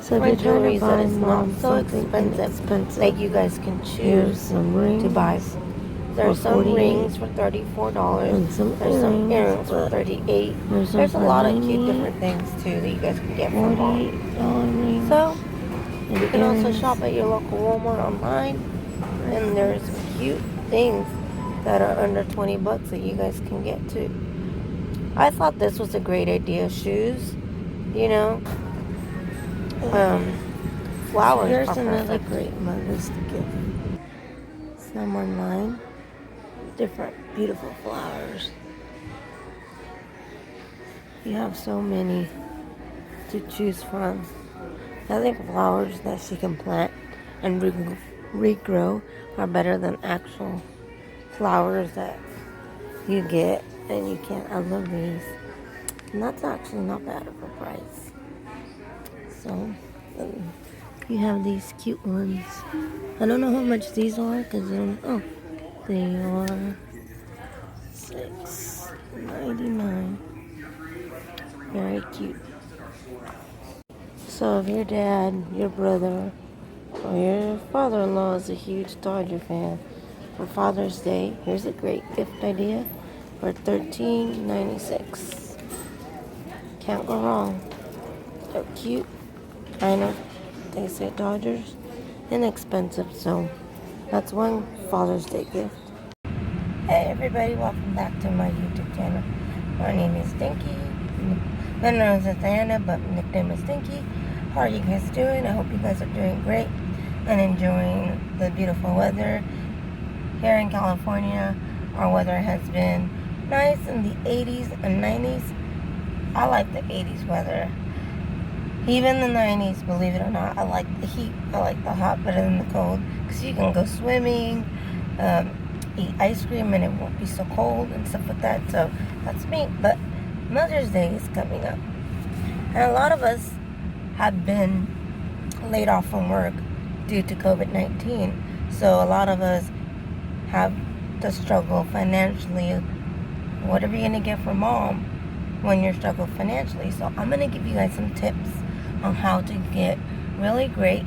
different jewelry that is not so expensive that you guys can choose to buy. There's some rings for $34. There's some earrings for $38. There's a lot of cute different things too that you guys can get from mom. So you can also shop at your local Walmart online, and there's cute things that are under 20 bucks that you guys can get too. I thought this was a great idea. Shoes, you know, flowers. Here's another great Mother's gift. Some online, different beautiful flowers. You have so many to choose from. I think flowers that she can plant and regrow are better than actual flowers that you get and you can't. I love these. And that's actually not bad of a price. So, you have these cute ones. I don't know how much these are because they are $6.99. Very cute. So if your dad, your brother, or your father-in-law is a huge Dodger fan, for Father's Day, here's a great gift idea for $13.96. Can't go wrong. They're cute. I know they say Dodgers, inexpensive, so that's one Father's Day gift. Hey everybody, welcome back to my YouTube channel. My name is Dinky. My name is Diana, but my nickname is Dinky. How are you guys doing? I hope you guys are doing great and enjoying the beautiful weather. Here in California, our weather has been nice in the 80s and 90s. I like the 80s weather. Even the 90s, believe it or not, I like the heat. I like the hot better than the cold because you can go swimming, eat ice cream, and it won't be so cold and stuff like that. So that's me. But Mother's Day is coming up, and a lot of us have been laid off from work due to COVID-19. So a lot of us have to struggle financially. What are you going to get for mom when you're struggling financially? So I'm going to give you guys some tips on how to get really great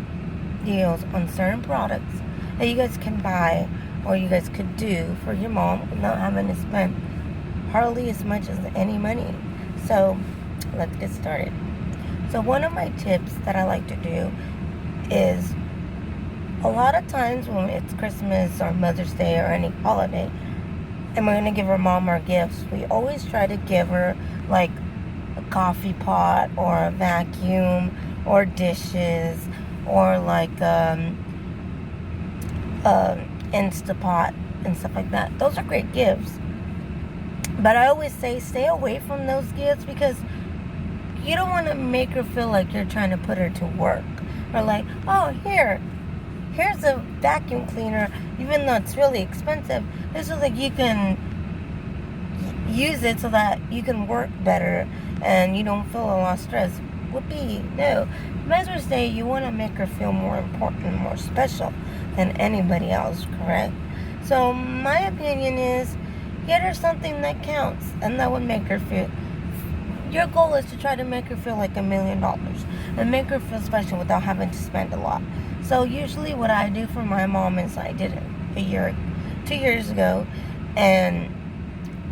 deals on certain products that you guys can buy or you guys could do for your mom without having to spend hardly as much as any money. So let's get started. So one of my tips that I like to do is a lot of times when it's Christmas or Mother's Day or any holiday and we're going to give our mom our gifts, we always try to give her like a coffee pot or a vacuum or dishes or like Instapot and stuff like that. Those are great gifts. But I always say stay away from those gifts because you don't want to make her feel like you're trying to put her to work. Or like, oh, here's a vacuum cleaner, even though it's really expensive. This is like you can use it so that you can work better and you don't feel a lot of stress. Whoopee, no. Mother's Day, you want to make her feel more important and more special than anybody else, correct? So my opinion is get her something that counts, and that would make her feel. Your goal is to try to make her feel like $1 million and make her feel special without having to spend a lot. So usually what I do for my mom is I did it 2 years ago, and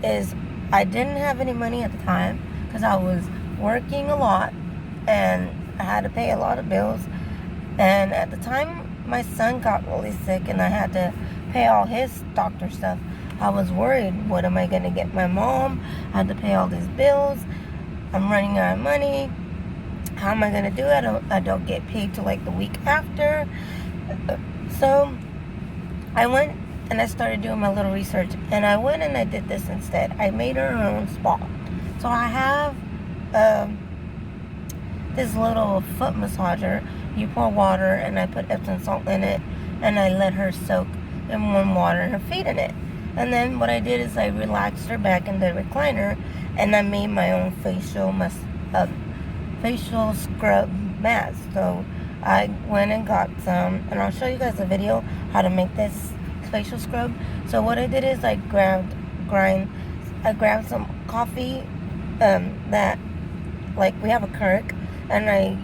is I didn't have any money at the time because I was working a lot and I had to pay a lot of bills. And at the time my son got really sick and I had to pay all his doctor stuff, I was worried, what am I going to get my mom? I had to pay all these bills. I'm running out of money. How am I going to do it? I don't get paid till like the week after. So I went and I started doing my little research, and I went and I did this instead. I made her own spa. So I have this little foot massager. You pour water and I put Epsom salt in it, and I let her soak in warm water her feet in it. And then what I did is I relaxed her back in the recliner, and I made my own facial scrub mask. So I went and got some, and I'll show you guys a video how to make this facial scrub. So what I did is I grabbed some coffee that, like, we have a Keurig, and I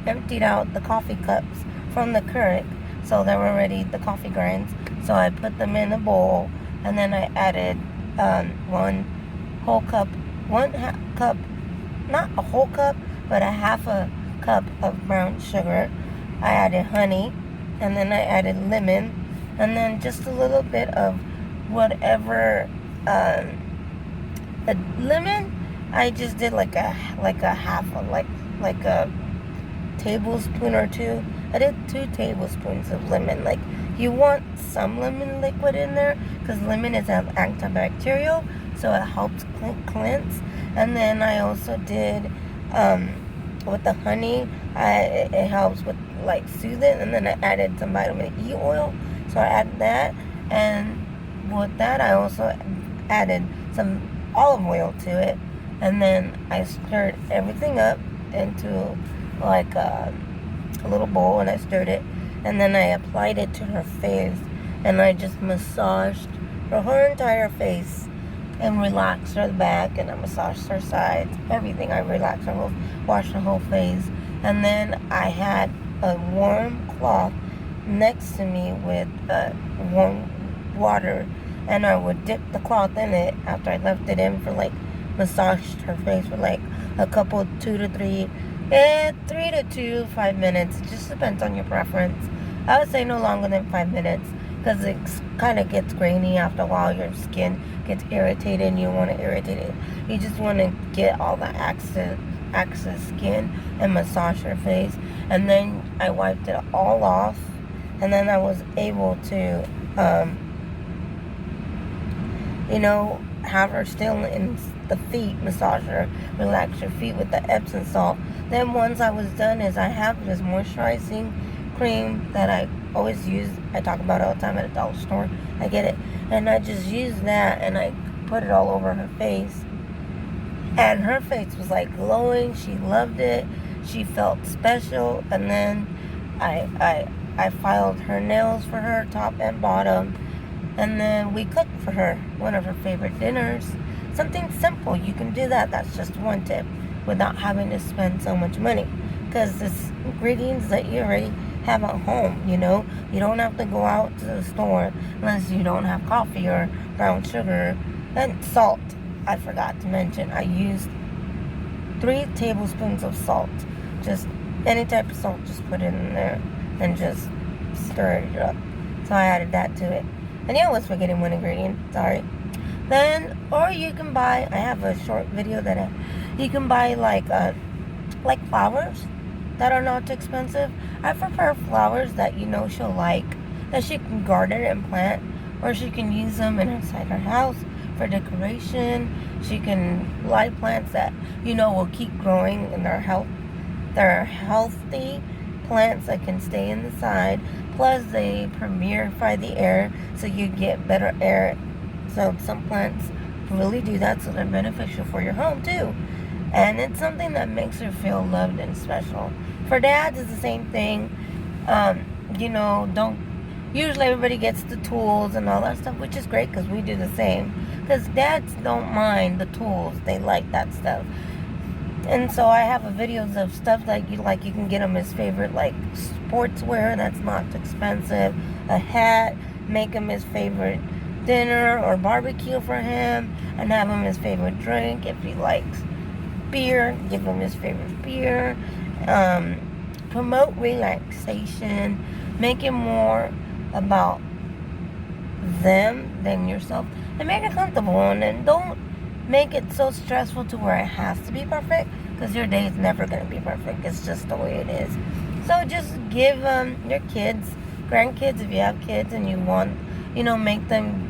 emptied out the coffee cups from the Keurig. So they were ready, the coffee grinds. So I put them in a bowl, and then I added one whole cup, cup, not a whole cup, but a half a cup of brown sugar. I added honey, and then I added lemon, and then just a little bit of whatever. A lemon, I just did like a half of like a tablespoon or two. I did 2 tablespoons of lemon. Like, you want some lemon liquid in there because lemon is antibacterial, so it helps cleanse. And then I also did with the honey, it helps with like soothing. And then I added some vitamin E oil, so I added that. And with that, I also added some olive oil to it, and then I stirred everything up into like a little bowl, and I stirred it, and then I applied it to her face, and I just massaged her entire face and relaxed her back, and I massaged her sides, everything. I relaxed her whole, washed her whole face, and then I had a warm cloth next to me with warm water, and I would dip the cloth in it after I left it in for like, massaged her face for like a couple, 2 to 3, 3 to 5 minutes. It just depends on your preference. I would say no longer than 5 minutes, because it kind of gets grainy after a while. Your skin gets irritated, and you want to irritate it. You just want to get all the excess skin and massage her face. And then I wiped it all off, and then I was able to have her still in the feet, massage her, relax her feet with the Epsom salt. Then once I was done, is I have this moisturizing cream that I always use. I talk about it all the time at a dollar store. I get it, and I just use that, and I put it all over her face. And her face was like glowing. She loved it. She felt special. And then I filed her nails for her, top and bottom. And then we cooked for her one of her favorite dinners. Something simple. You can do that. That's just one tip, without having to spend so much money, because it's ingredients that you already have at home. You don't have to go out to the store unless you don't have coffee or brown sugar. And salt, I forgot to mention. I used 3 tablespoons of salt. Just any type of salt, just put it in there and just stir it up. So I added that to it. And yeah, I was forgetting one ingredient. Sorry. Then, or you can buy, I have a short video that you can buy like flowers that are not too expensive. I prefer flowers that she'll like, that she can garden and plant, or she can use them inside her house for decoration. She can light plants that will keep growing, and they're healthy plants that can stay inside. Plus, they purify the air, so you get better air. So some plants really do that, so they're beneficial for your home too. And it's something that makes her feel loved and special. For dads, it's the same thing. Usually everybody gets the tools and all that stuff, which is great, because we do the same. Because dads don't mind the tools. They like that stuff. And so I have videos of stuff that you can get him his favorite, like sportswear that's not expensive, a hat, make him his favorite dinner or barbecue for him, and have him his favorite drink. If he likes beer, give him his favorite beer. Promote relaxation, make it more about them than yourself, and make it comfortable. And then don't make it so stressful to where it has to be perfect, because your day is never going to be perfect. It's just the way it is. So just give your kids, grandkids, if you have kids and you want, make them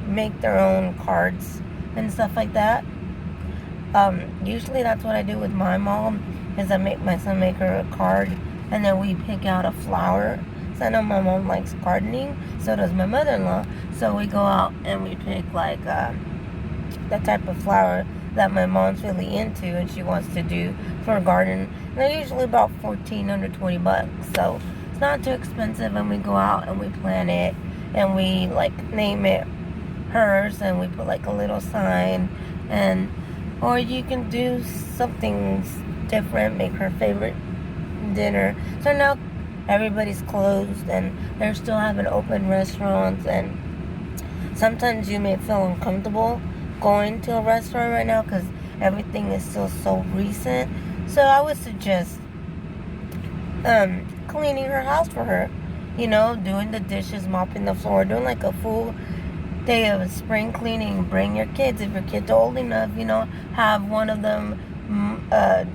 make their own cards and stuff like that. Usually that's what I do with my mom, is I make my son make her a card, and then we pick out a flower. So I know my mom likes gardening, so does my mother-in-law. So we go out and we pick like the type of flower that my mom's really into and she wants to do for a garden. And they're usually about $14 under $20, so it's not too expensive. And we go out and we plant it, and we name it hers, and we put a little sign. And or you can do something different, make her favorite dinner. So now everybody's closed, and they're still having open restaurants, and sometimes you may feel uncomfortable going to a restaurant right now because everything is still so recent. So I would suggest cleaning her house for her. Doing the dishes, mopping the floor, doing like a full day of spring cleaning. Bring your kids if your kids are old enough. Have one of them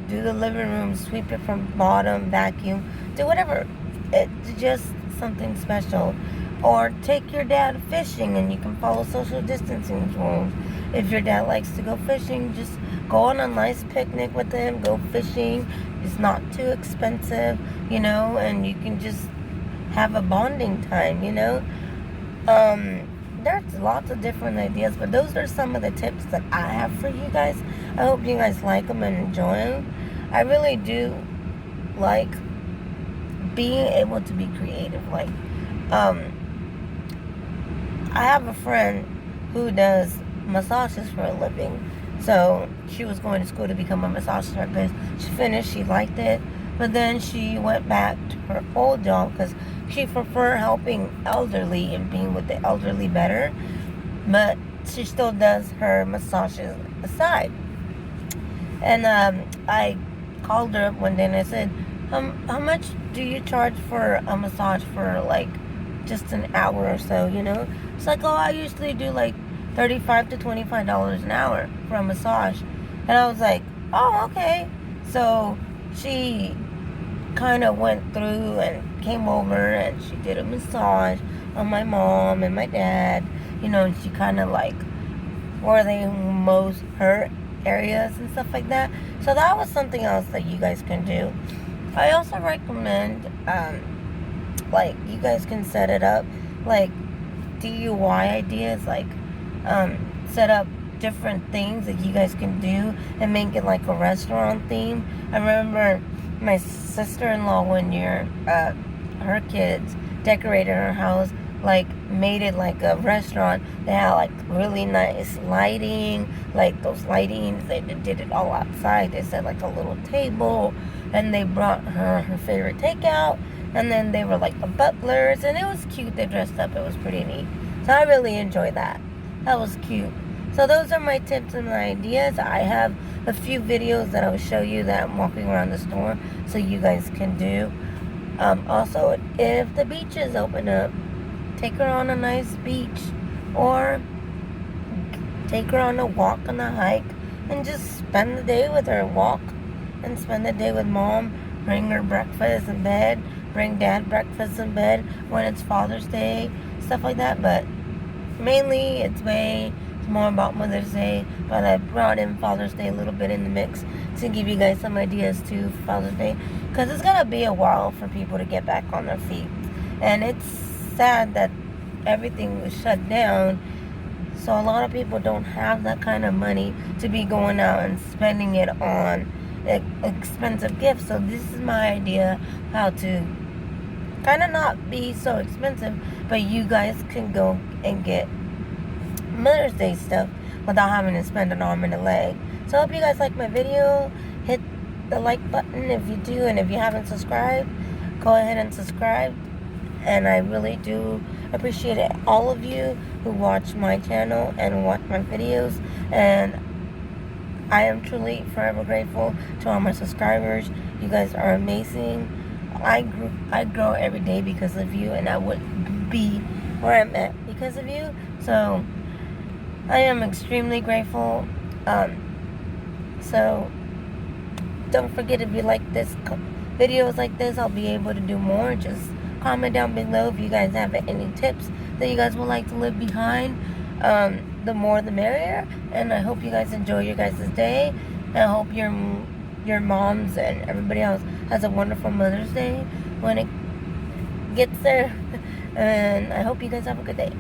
do the living room, sweep it from bottom, vacuum, do whatever. It's just something special. Or take your dad fishing, and you can follow social distancing rules. If your dad likes to go fishing, just go on a nice picnic with him, go fishing. It's not too expensive, and you can just have a bonding time, There's lots of different ideas, but those are some of the tips that I have for you guys. I hope you guys like them and enjoy them. I really do like being able to be creative. I have a friend who does massages for a living. So she was going to school to become a massage therapist. She finished, she liked it, but then she went back to her old job because she preferred helping elderly and being with the elderly better. But she still does her massages aside. And I called her up one day and I said, how much do you charge for a massage for like just an hour or so, It's like, I usually do like $35 to $25 an hour for a massage. And I was like, oh, okay. So she kind of went through and came over and she did a massage on my mom and my dad, and she kind of like where they most hurt areas and stuff like that. So that was something else that you guys can do. I also recommend like you guys can set it up like DIY ideas, like set up different things that you guys can do and make it like a restaurant theme. I remember my sister-in-law one year, her kids decorated her house, like made it like a restaurant. They had like really nice lighting, like those lightings, they did it all outside. They set like a little table, and they brought her favorite takeout, and then they were like the butlers, and it was cute. They dressed up, it was pretty neat. So I really enjoyed that. That was cute. So those are my tips and my ideas. I have a few videos that I'll show you that I'm walking around the store so you guys can do. Also, if the beaches open up, take her on a nice beach, or take her on a walk, on a hike, and just spend the day with her. Walk and spend the day with mom. Bring her breakfast in bed. Bring dad breakfast in bed when it's Father's Day, stuff like that. But mainly it's more about Mother's Day, but I brought in Father's Day a little bit in the mix to give you guys some ideas too for Father's Day, because it's gonna be a while for people to get back on their feet, and it's sad that everything was shut down, so a lot of people don't have that kind of money to be going out and spending it on expensive gifts. So this is my idea how to kind of not be so expensive, but you guys can go and get Mother's Day stuff without having to spend an arm and a leg. So I hope you guys like my video. Hit the like button if you do, and if you haven't subscribed, go ahead and subscribe. And I really do appreciate it, all of you who watch my channel and watch my videos, and I am truly forever grateful to all my subscribers. You guys are amazing. I grow every day because of you, and I would be where I'm at because of you. So I am extremely grateful. So don't forget, if you like this videos like this, I'll be able to do more. Just comment down below if you guys have any tips that you guys would like to leave behind. The more the merrier. And I hope you guys enjoy your guys' day. And I hope your moms and everybody else has a wonderful Mother's Day when it gets there. And I hope you guys have a good day.